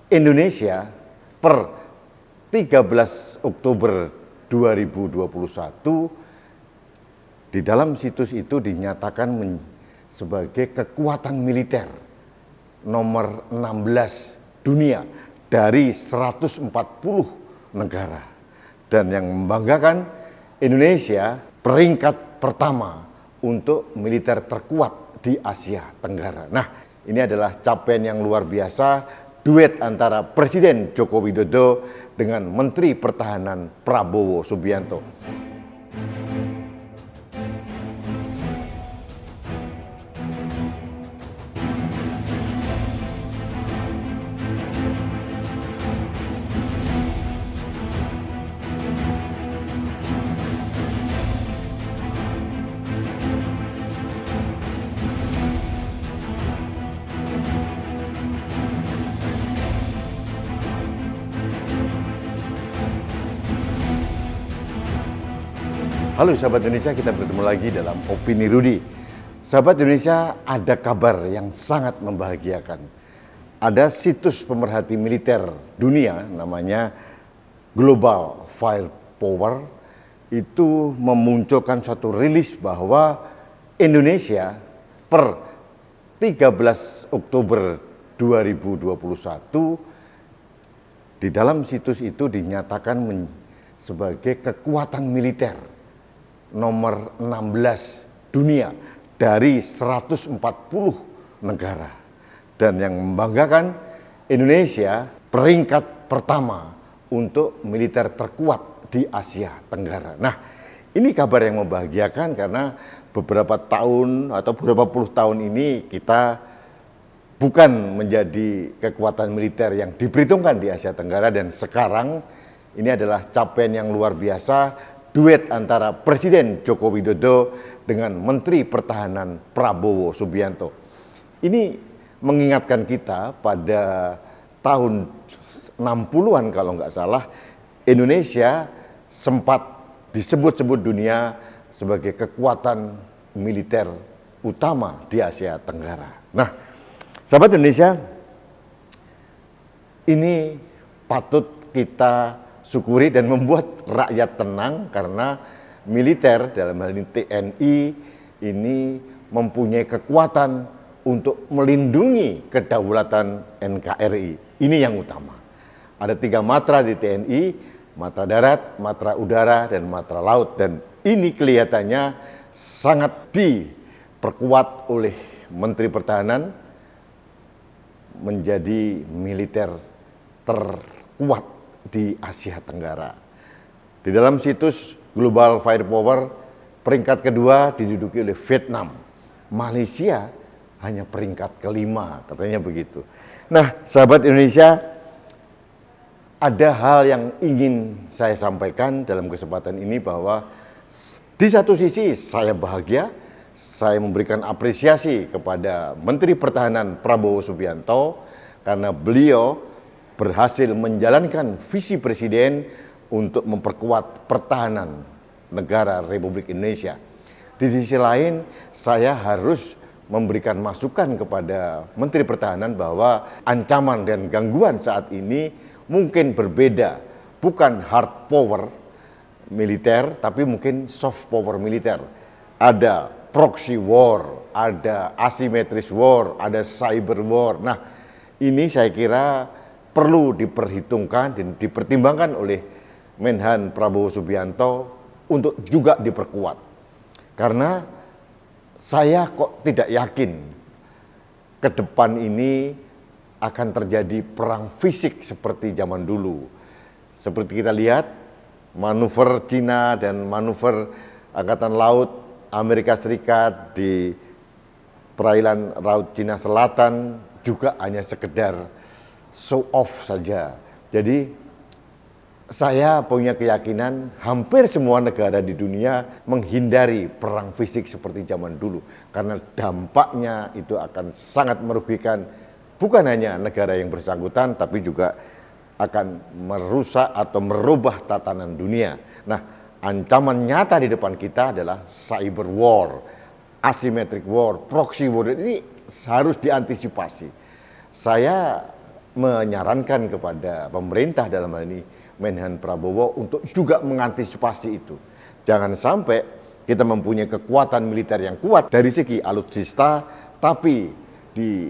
Indonesia per 13 Oktober 2021 di dalam situs itu dinyatakan sebagai kekuatan militer nomor 16 dunia dari 140 negara. Dan yang membanggakan, Indonesia peringkat pertama untuk militer terkuat di Asia Tenggara. Nah, ini adalah capaian yang luar biasa, duet antara Presiden Joko Widodo dengan Menteri Pertahanan Prabowo Subianto. Halo sahabat Indonesia, kita bertemu lagi dalam Opini Rudy. Sahabat Indonesia, ada kabar yang sangat membahagiakan. Ada situs pemerhati militer dunia namanya Global Firepower itu memunculkan suatu rilis bahwa Indonesia per 13 Oktober 2021 di dalam situs itu dinyatakan sebagai kekuatan militer nomor 16 dunia dari 140 negara. Dan yang membanggakan, Indonesia peringkat pertama untuk militer terkuat di Asia Tenggara. Nah, ini kabar yang membahagiakan karena beberapa tahun atau beberapa puluh tahun ini kita bukan menjadi kekuatan militer yang diperhitungkan di Asia Tenggara, dan sekarang ini adalah capaian yang luar biasa, duet antara Presiden Joko Widodo dengan Menteri Pertahanan Prabowo Subianto. Ini mengingatkan kita pada tahun 60-an kalau nggak salah, Indonesia sempat disebut-sebut dunia sebagai kekuatan militer utama di Asia Tenggara. Nah, sahabat Indonesia, ini patut kita syukuri dan membuat rakyat tenang karena militer dalam hal ini TNI ini mempunyai kekuatan untuk melindungi kedaulatan NKRI. Ini yang utama. Ada 3 matra di TNI, matra darat, matra udara, dan matra laut. Dan ini kelihatannya sangat diperkuat oleh Menteri Pertahanan menjadi militer terkuat di Asia Tenggara. Di dalam situs Global Firepower, peringkat kedua diduduki oleh Vietnam. Malaysia hanya peringkat kelima, katanya begitu. Nah, sahabat Indonesia, ada hal yang ingin saya sampaikan dalam kesempatan ini, bahwa di satu sisi saya bahagia, saya memberikan apresiasi kepada Menteri Pertahanan Prabowo Subianto karena beliau berhasil menjalankan visi Presiden untuk memperkuat pertahanan negara Republik Indonesia. Di sisi lain, saya harus memberikan masukan kepada Menteri Pertahanan bahwa ancaman dan gangguan saat ini mungkin berbeda, bukan hard power militer, tapi mungkin soft power militer. Ada proxy war, ada asymmetric war, ada cyber war. Nah, ini saya kira perlu diperhitungkan dan dipertimbangkan oleh Menhan Prabowo Subianto untuk juga diperkuat. Karena saya kok tidak yakin ke depan ini akan terjadi perang fisik seperti zaman dulu. Seperti kita lihat, manuver Cina dan manuver Angkatan Laut Amerika Serikat di perairan Laut Cina Selatan juga hanya sekedar show off saja. Jadi saya punya keyakinan hampir semua negara di dunia menghindari perang fisik seperti zaman dulu, karena dampaknya itu akan sangat merugikan bukan hanya negara yang bersangkutan, tapi juga akan merusak atau merubah tatanan dunia. Nah, ancaman nyata di depan kita adalah cyber war, asymmetric war, proxy war. Ini harus diantisipasi. Saya menyarankan kepada pemerintah dalam hal ini Menhan Prabowo untuk juga mengantisipasi itu. Jangan sampai kita mempunyai kekuatan militer yang kuat dari segi alutsista, tapi di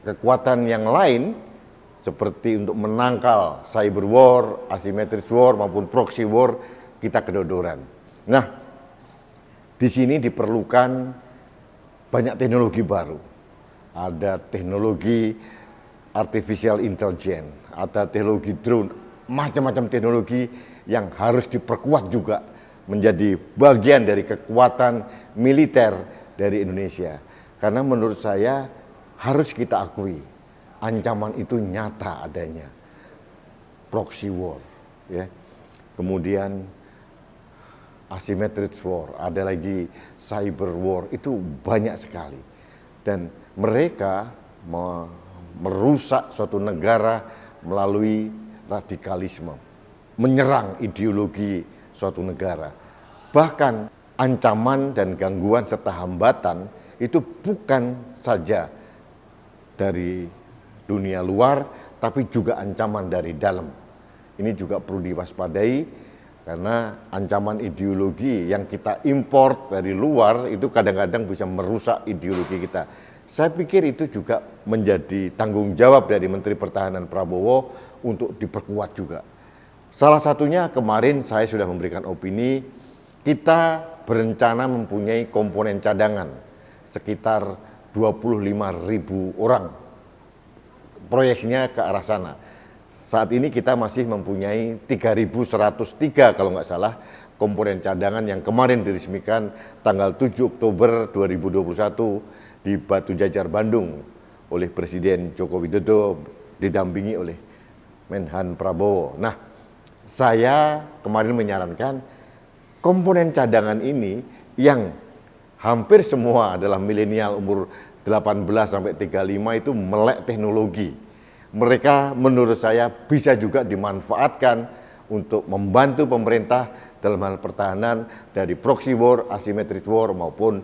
kekuatan yang lain seperti untuk menangkal cyber war, asymmetric war maupun proxy war kita kedodoran. Nah, di sini diperlukan banyak teknologi baru. Ada teknologi artificial intelligence, ada teknologi drone, macam-macam teknologi yang harus diperkuat juga menjadi bagian dari kekuatan militer dari Indonesia. Karena menurut saya harus kita akui, ancaman itu nyata adanya. Proxy war, ya. Kemudian asymmetric war, ada lagi cyber war, itu banyak sekali. Dan mereka merusak suatu negara melalui radikalisme, menyerang ideologi suatu negara. Bahkan ancaman dan gangguan serta hambatan itu bukan saja dari dunia luar, tapi juga ancaman dari dalam. Ini juga perlu diwaspadai karena ancaman ideologi yang kita import dari luar itu kadang-kadang bisa merusak ideologi kita. Saya pikir itu juga menjadi tanggung jawab dari Menteri Pertahanan Prabowo untuk diperkuat juga. Salah satunya kemarin saya sudah memberikan opini, kita berencana mempunyai komponen cadangan sekitar 25.000 orang. Proyeksinya ke arah sana. Saat ini kita masih mempunyai 3.103 kalau nggak salah komponen cadangan yang kemarin diresmikan tanggal 7 Oktober 2021 di Batu Jajar, Bandung oleh Presiden Joko Widodo didampingi oleh Menhan Prabowo. Nah, saya kemarin menyarankan komponen cadangan ini yang hampir semua adalah milenial umur 18 sampai 35 itu melek teknologi. Mereka menurut saya bisa juga dimanfaatkan untuk membantu pemerintah dalam hal pertahanan dari proxy war, asymmetric war maupun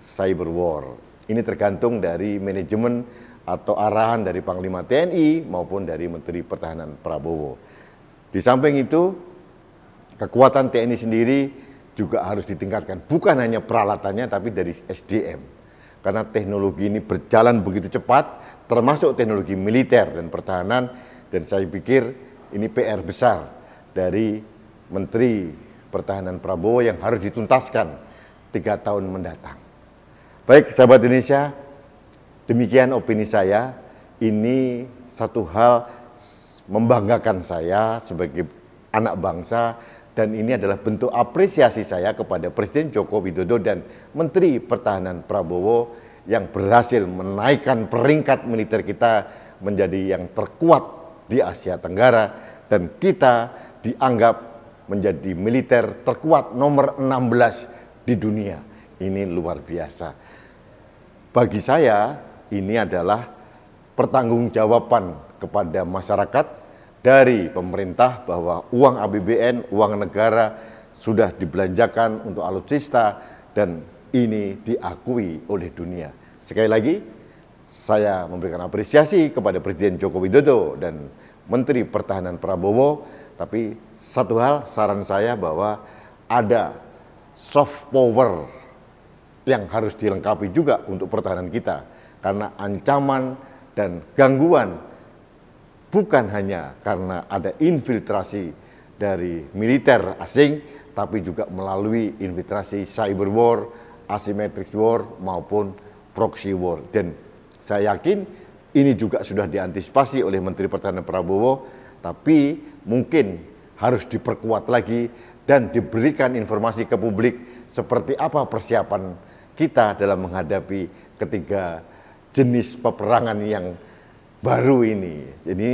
cyber war. Ini tergantung dari manajemen atau arahan dari Panglima TNI maupun dari Menteri Pertahanan Prabowo. Di samping itu, kekuatan TNI sendiri juga harus ditingkatkan. Bukan hanya peralatannya, tapi dari SDM. Karena teknologi ini berjalan begitu cepat, termasuk teknologi militer dan pertahanan, dan saya pikir ini PR besar dari Menteri Pertahanan Prabowo yang harus dituntaskan 3 tahun mendatang. Baik, sahabat Indonesia, demikian opini saya. Ini satu hal membanggakan saya sebagai anak bangsa, dan ini adalah bentuk apresiasi saya kepada Presiden Joko Widodo dan Menteri Pertahanan Prabowo yang berhasil menaikkan peringkat militer kita menjadi yang terkuat di Asia Tenggara, dan kita dianggap menjadi militer terkuat nomor 16 di dunia. Ini luar biasa. Bagi saya ini adalah pertanggungjawaban kepada masyarakat dari pemerintah bahwa uang APBN, uang negara sudah dibelanjakan untuk alutsista dan ini diakui oleh dunia. Sekali lagi saya memberikan apresiasi kepada Presiden Joko Widodo dan Menteri Pertahanan Prabowo, tapi satu hal saran saya bahwa ada soft power yang harus dilengkapi juga untuk pertahanan kita, karena ancaman dan gangguan bukan hanya karena ada infiltrasi dari militer asing, tapi juga melalui infiltrasi cyber war, asymmetric war maupun proxy war. Dan saya yakin ini juga sudah diantisipasi oleh Menteri Pertahanan Prabowo, tapi mungkin harus diperkuat lagi dan diberikan informasi ke publik seperti apa persiapan kita dalam menghadapi ketiga jenis peperangan yang baru ini. Jadi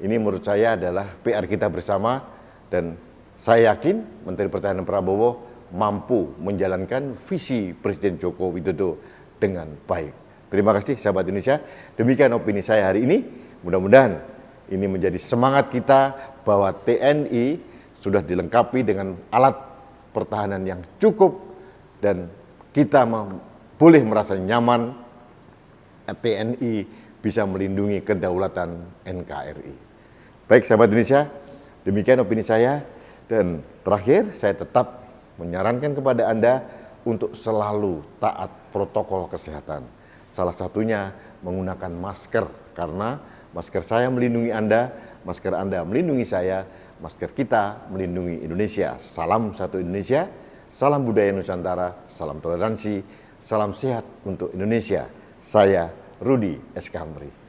ini menurut saya adalah PR kita bersama, dan saya yakin Menteri Pertahanan Prabowo mampu menjalankan visi Presiden Joko Widodo dengan baik. Terima kasih sahabat Indonesia. Demikian opini saya hari ini. Mudah-mudahan ini menjadi semangat kita bahwa TNI sudah dilengkapi dengan alat pertahanan yang cukup, dan kita boleh merasa nyaman TNI bisa melindungi kedaulatan NKRI. Baik sahabat Indonesia, demikian opini saya. Dan terakhir, saya tetap menyarankan kepada Anda untuk selalu taat protokol kesehatan. Salah satunya menggunakan masker, karena masker saya melindungi Anda, masker Anda melindungi saya, masker kita melindungi Indonesia. Salam satu Indonesia, salam budaya Nusantara, salam toleransi, salam sehat untuk Indonesia. Saya Rudi S. Kamri.